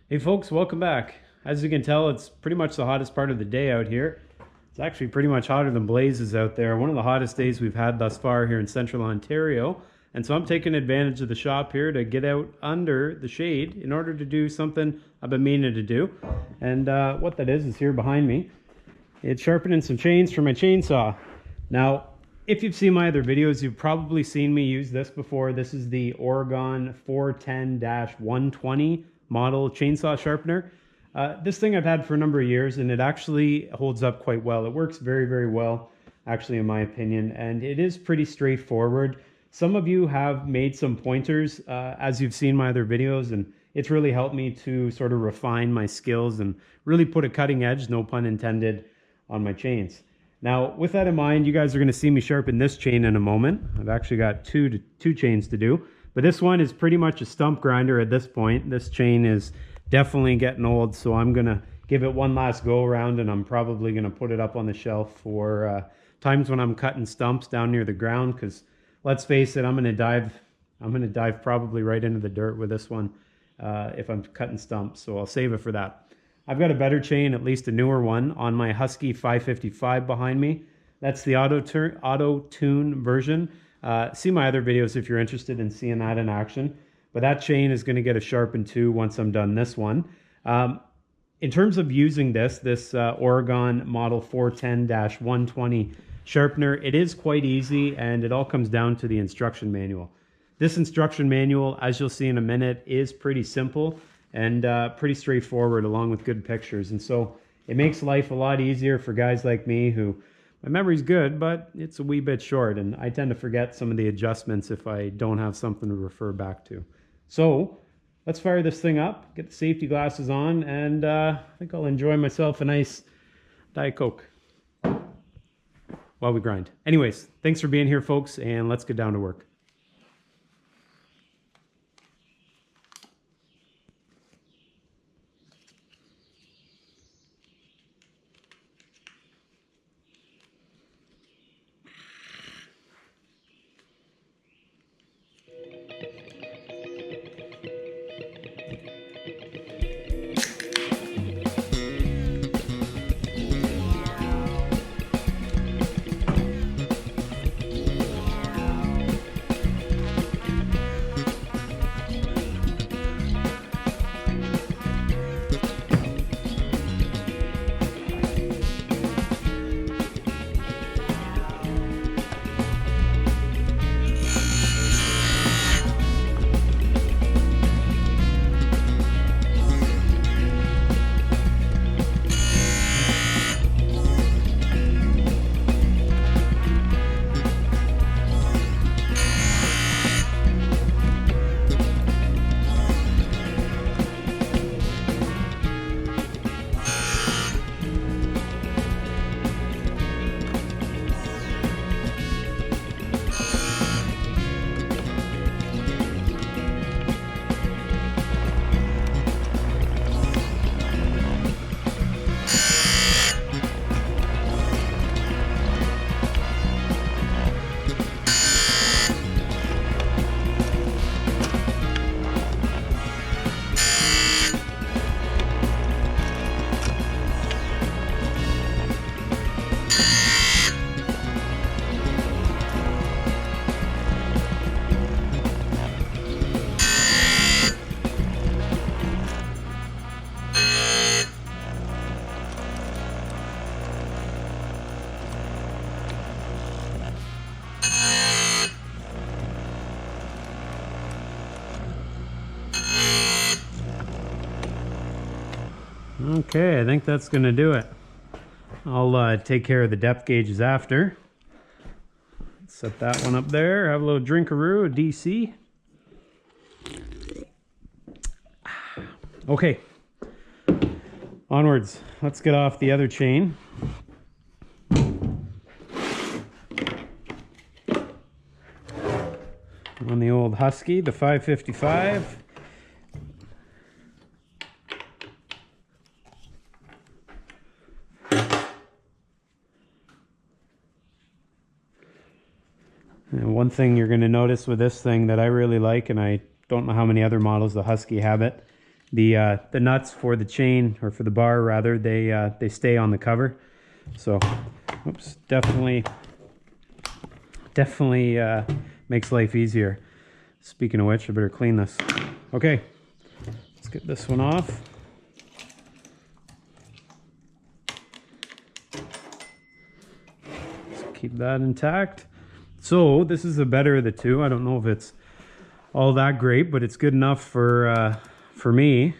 Hey folks, welcome back. As you can tell, it's pretty much the hottest part of the day out here. It's actually pretty much hotter than blazes out there. One of the hottest days we've had thus far here in central Ontario. And so I'm taking advantage of the shop here to get out under the shade in order to do something I've been meaning to do. And what that is here behind me. It's sharpening some chains for my chainsaw. Now, if you've seen my other videos, you've probably seen me use this before. This is the Oregon 410-120 model chainsaw sharpener. This thing I've had for a number of years, and it actually holds up quite well. It works very, very well, actually, in my opinion, and it is pretty straightforward. Some of you have made some pointers as you've seen my other videos, and it's really helped me to sort of refine my skills and really put a cutting edge, no pun intended, on my chains. Now, with that in mind, you guys are going to see me sharpen this chain in a moment. I've actually got two chains to do. But this one is pretty much a stump grinder at this point. This chain is definitely getting old, so I'm going to give it one last go around, and I'm probably going to put it up on the shelf for times when I'm cutting stumps down near the ground, because let's face it, I'm going to dive probably right into the dirt with this one if I'm cutting stumps, so I'll save it for that. I've got a better chain, at least a newer one, on my Husky 555 behind me. That's the auto-tune version. See my other videos if you're interested in seeing that in action. But that chain is going to get a sharpened too once I'm done this one. In terms of using this Oregon model 410-120 sharpener, it is quite easy, and it all comes down to the instruction manual. This instruction manual, as you'll see in a minute, is pretty simple and pretty straightforward, along with good pictures. And so it makes life a lot easier for guys like me who, my memory's good, but it's a wee bit short, and I tend to forget some of the adjustments if I don't have something to refer back to. So let's fire this thing up, get the safety glasses on, and I think I'll enjoy myself a nice Diet Coke while we grind. Anyways, thanks for being here, folks, and let's get down to work. Okay, I think that's going to do it. I'll take care of the depth gauges after. Set that one up there. Have a little drinkaroo, a DC. Okay, onwards. Let's get off the other chain. On the old Husky, the 555. And one thing you're going to notice with this thing that I really like, and I don't know how many other models the Husky have it, the nuts for the chain, or for the bar rather, they stay on the cover. So, oops, definitely makes life easier. Speaking of which, I better clean this. Okay, let's get this one off. Let's keep that intact. So this is the better of the two. I don't know if it's all that great, but it's good enough for me.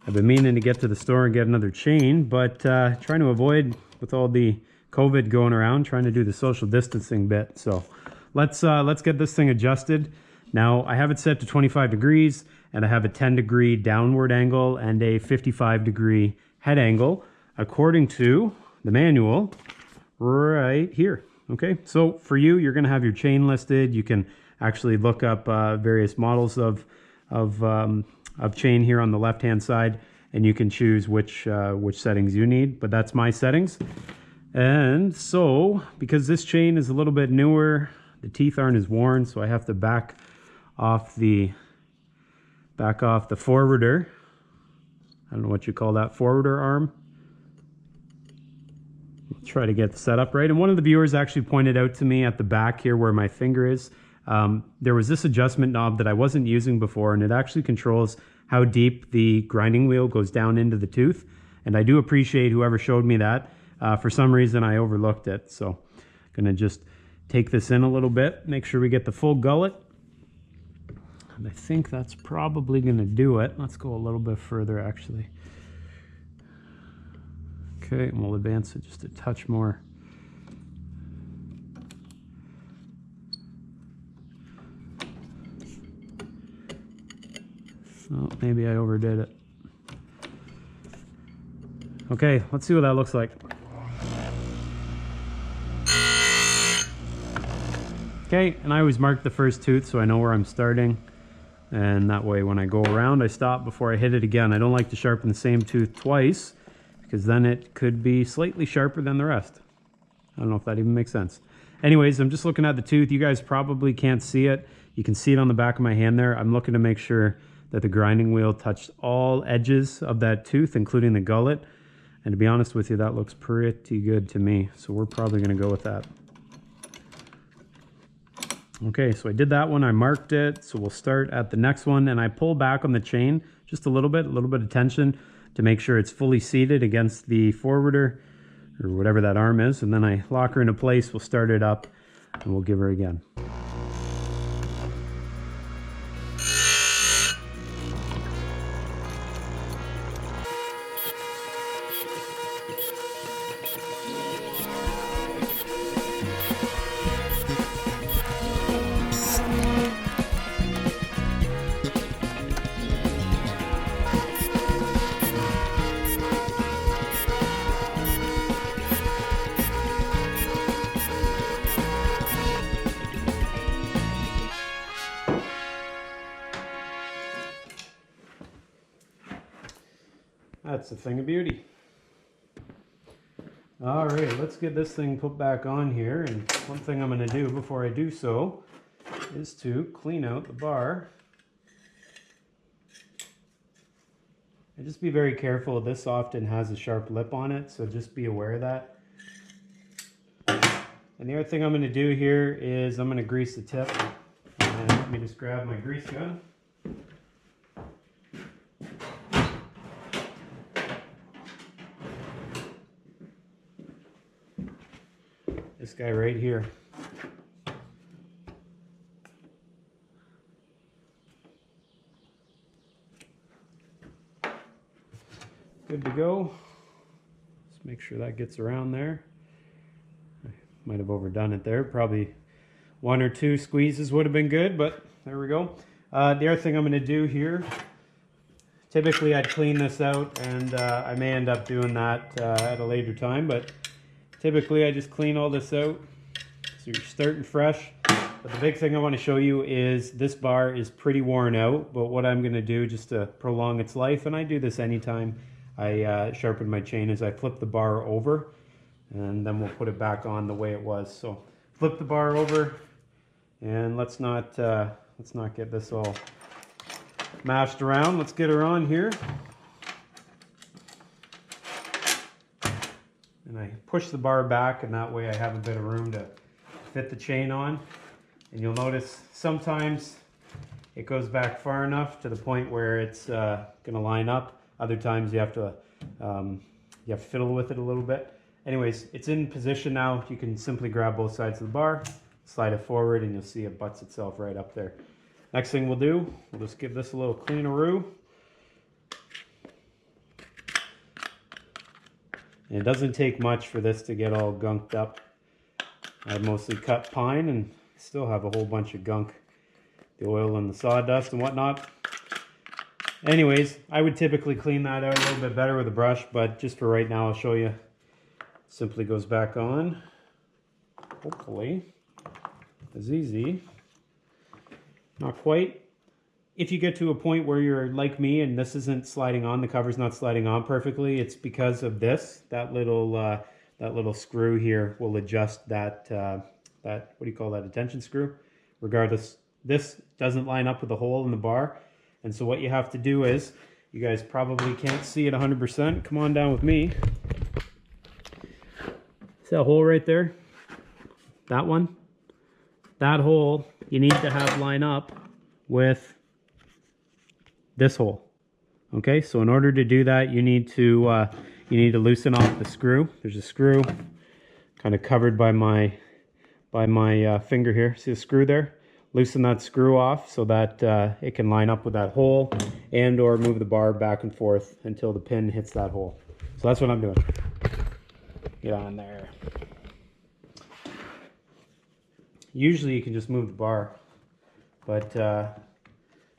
I've been meaning to get to the store and get another chain, but trying to avoid, with all the COVID going around, trying to do the social distancing bit. So let's get this thing adjusted. Now I have it set to 25 degrees, and I have a 10-degree downward angle and a 55-degree head angle according to the manual right here. Okay, so for you, you're going to have your chain listed. You can actually look up various models of chain here on the left-hand side, and you can choose which settings you need. But that's my settings. And so, because this chain is a little bit newer, the teeth aren't as worn, so I have to back off the forwarder. I don't know what you call that, forwarder arm. Try to get the setup right. And one of the viewers actually pointed out to me at the back here where my finger is, there was this adjustment knob that I wasn't using before, and it actually controls how deep the grinding wheel goes down into the tooth. And I do appreciate whoever showed me that. For some reason I overlooked it, so I'm gonna just take this in a little bit, make sure we get the full gullet. And I think that's probably gonna do it. Let's go a little bit further actually. Okay, and we'll advance it just a touch more. Oh, maybe I overdid it. Okay, let's see what that looks like. Okay, and I always mark the first tooth so I know where I'm starting. And that way when I go around, I stop before I hit it again. I don't like to sharpen the same tooth twice, because then it could be slightly sharper than the rest. I don't know if that even makes sense. Anyways, I'm just looking at the tooth. You guys probably can't see it. You can see it on the back of my hand there. I'm looking to make sure that the grinding wheel touched all edges of that tooth, including the gullet. And to be honest with you, that looks pretty good to me. So we're probably gonna go with that. Okay, so I did that one, I marked it. So we'll start at the next one, and I pull back on the chain just a little bit of tension to make sure it's fully seated against the forwarder, or whatever that arm is. And then I lock her into place, we'll start it up, and we'll give her again. That's a thing of beauty. All right, let's get this thing put back on here. And one thing I'm going to do before I do so is to clean out the bar. And just be very careful. This often has a sharp lip on it, so just be aware of that. And the other thing I'm going to do here is I'm going to grease the tip. And let me just grab my grease gun. This guy right here. Good to go. Just make sure that gets around there. I might have overdone it there. Probably one or two squeezes would have been good, but there we go. The other thing I'm going to do here, typically I'd clean this out, and I may end up doing that at a later time, but typically I just clean all this out, so you're starting fresh. But the big thing I want to show you is this bar is pretty worn out, but what I'm going to do just to prolong its life, and I do this anytime I sharpen my chain, is I flip the bar over, and then we'll put it back on the way it was. So flip the bar over, and let's not get this all mashed around. Let's get her on here. And I push the bar back, and that way I have a bit of room to fit the chain on. And you'll notice sometimes it goes back far enough to the point where it's going to line up. Other times you have to fiddle with it a little bit. Anyways, it's in position now. You can simply grab both sides of the bar, slide it forward, and you'll see it butts itself right up there. Next thing we'll do, we'll just give this a little clean-a-roo. And it doesn't take much for this to get all gunked up. I mostly cut pine and still have a whole bunch of gunk. The oil and the sawdust and whatnot. Anyways, I would typically clean that out a little bit better with a brush, but just for right now, I'll show you. Simply goes back on. Hopefully. It's easy. Not quite. If you get to a point where you're like me and this isn't sliding on, the cover's not sliding on perfectly, it's because of this. That little screw here will adjust that, what do you call that, a tension screw? Regardless, this doesn't line up with the hole in the bar. And so what you have to do is, you guys probably can't see it 100%. Come on down with me. See that hole right there? That one? That hole you need to have line up with this hole. Okay, so in order to do that, you need to loosen off the screw. There's a screw kind of covered by my finger here. See the screw there? Loosen that screw off so that it can line up with that hole, and or move the bar back and forth until the pin hits that hole. So that's what I'm doing. Get on there. Usually you can just move the bar, but I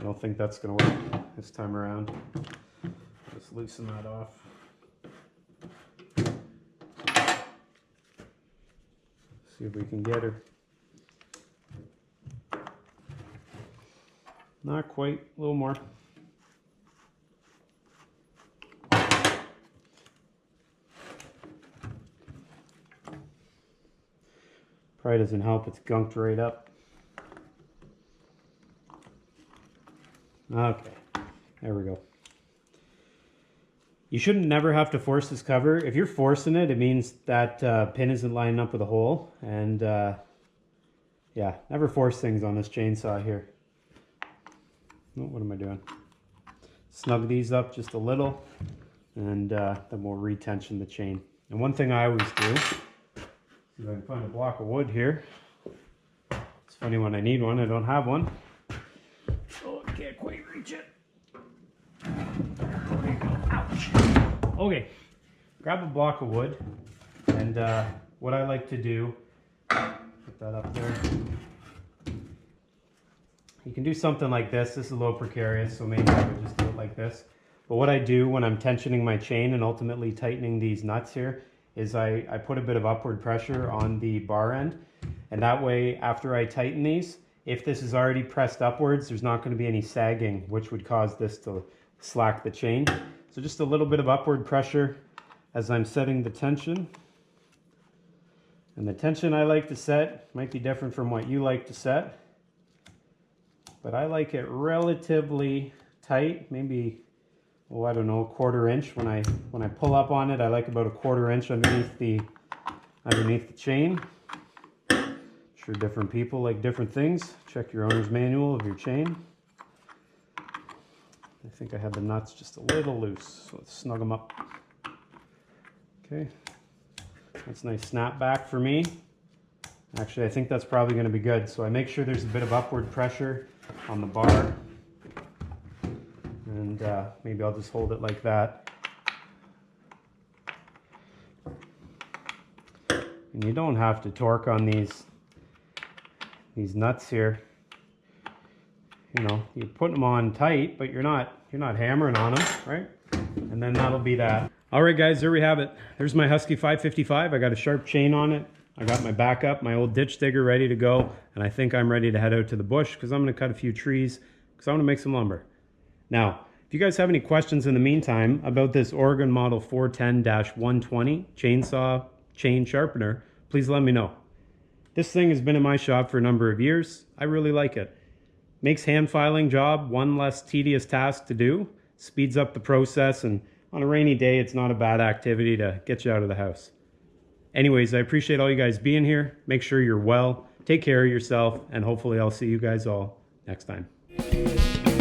don't think that's going to work this time around. Just loosen that off. See if we can get her. Not quite, a little more. Probably doesn't help, it's gunked right up. Okay, there we go. You shouldn't never have to force this cover. If you're forcing it, it means that pin isn't lining up with the hole. And yeah, never force things on this chainsaw here. Oh, what am I doing? Snug these up just a little, and then we'll retension the chain. And one thing I always do, see if I can find a block of wood here. It's funny when I need one, I don't have one. Oh, I can't quite reach it. There you go. Ouch. Okay, grab a block of wood, and what I like to do, put that up there. You can do something like this. This is a little precarious, so maybe I would just do it like this. But what I do when I'm tensioning my chain and ultimately tightening these nuts here is I put a bit of upward pressure on the bar end. And that way, after I tighten these, if this is already pressed upwards, there's not going to be any sagging, which would cause this to slack the chain. So just a little bit of upward pressure as I'm setting the tension. And the tension I like to set might be different from what you like to set. But I like it relatively tight, maybe, oh, I don't know, 1/4 inch. When I pull up on it, I like about 1/4 inch underneath the chain. I'm sure different people like different things. Check your owner's manual of your chain. I think I have the nuts just a little loose, so let's snug them up. Okay, that's a nice snap back for me. Actually, I think that's probably going to be good. So I make sure there's a bit of upward pressure on the bar, and maybe I'll just hold it like that. And you don't have to torque on these nuts here. You know, you're putting them on tight, but you're not hammering on them, right? And then that'll be that. All right, guys, there we have it. There's my Husky 555. I got a sharp chain on it. I got my backup, my old ditch digger ready to go, and I think I'm ready to head out to the bush because I'm going to cut a few trees because I want to make some lumber. Now, if you guys have any questions in the meantime about this Oregon Model 410-120 chainsaw chain sharpener, please let me know. This thing has been in my shop for a number of years. I really like it. Makes hand filing job one less tedious task to do, speeds up the process, and on a rainy day, it's not a bad activity to get you out of the house. Anyways, I appreciate all you guys being here. Make sure you're well, take care of yourself, and hopefully I'll see you guys all next time.